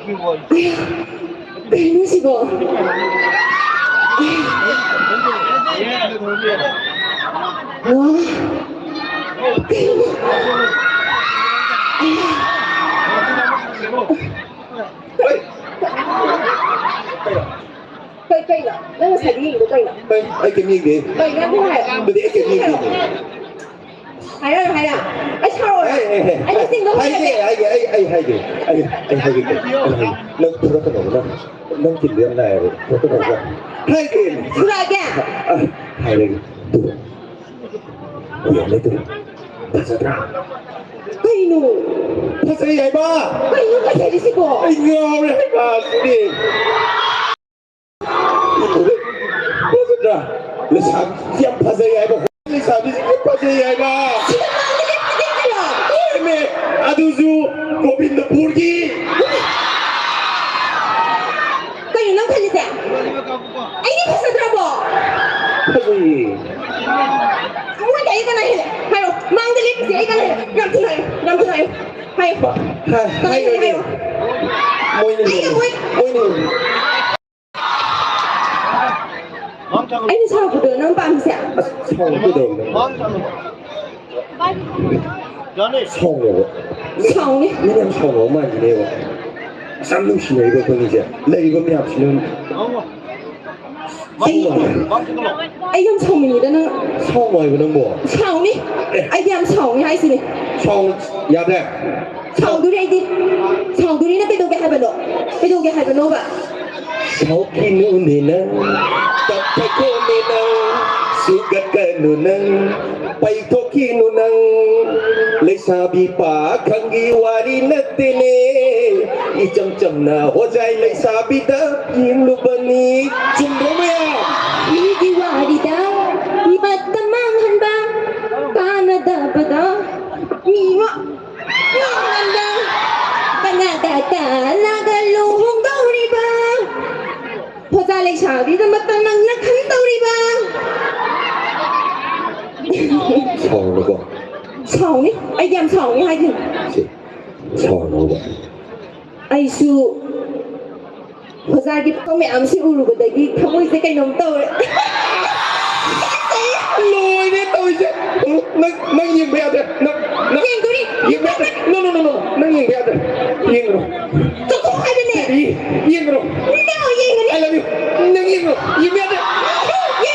누구시고? cây là nó là sài gì của cây là ai kiếm gì đi cây nó cũng hay bữa đi ai kiếm gì đi hay là ai sao rồi ai xin đâu hay gì ai gì nâng tôi có nổi nâng chỉnh điện này tôi có nổi rồi hay gì 그러게 hay gì tôi hiểu lấy tôi thật sự ra cây nụ thật sự vậy ba cây nụ cái gì xíu anh ngon đấy bà đi thật ra là sao xem thật sự vậy ba là sao đi xem thật sự vậy ba mẹ aduzu Gobindapurgi cây nụ cái gì thế anh đi thật sự ra bộ cái gì muốn cái cái này hay không mang cái lip gì cái này làm thế này hay hay rồi môi này anh đi sao được nó bao nhiêu xong cái đường này xong rồi xong đi 그냥 성 어마지네요. 쌈둥시네 이거 보이지? 내 이거 미 합치는 anh em chồng mình đó nó 성 이거는 뭐? chồng đi anh em chồng hay gì 성 야대. chồng tôi đi chồng tôi đi nó bây giờ cái hai bên độ saukin uninan tapako minang sugat ka nunang paitoki nunang laisabi pa kang iwari natine icam-cam na hojay laisabi da yung lubani chumrumaya igiwari daw imatamang handa Canada ba daw mima handa panagata nagaluhong daw riba hoza laisabi da matamang nakhan daw riba 성으로 봐. chồng đi anh em chồng đi hay gì 성으로 봐. ai su hồi ra cái con mẹ ăn siêu rồi đấy cái không có cái nồng tơ đấy lùi đi tôi chứ nó nhìn bèo rồi nó nhìn tôi đi nhìn bèo rồi nó nhìn bèo rồi nhìn rồi tôi không hay bên này đi nhìn rồi nào nhìn rồi I love you nó nhìn rồi nhìn bèo rồi nhìn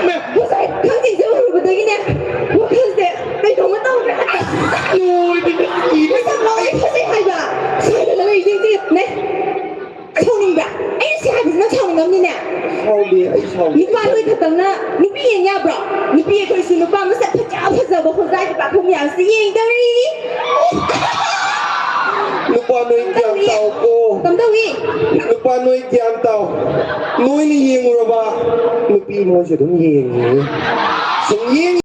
mẹ hồi ra không chỉ siêu rồi đấy cái này tôi không thể cái nồng tơ lùi đi gì bây giờ nói cái gì hay vậy sai rồi cái gì này chồng đi vậy anh sẽ hay nó chồng nó như nào sau đi ấy sau你爸对他等了，你毕业呀不？你毕业可以你爸们在他家他怎么回来就把他们养死赢的哩lúc ba nuôi giang tàu cô？Cầm đâu đi? lúc ba nuôi giang tàu nuôi ni yên rồi ba lúc đi mua sẽ đúng yên xuống yên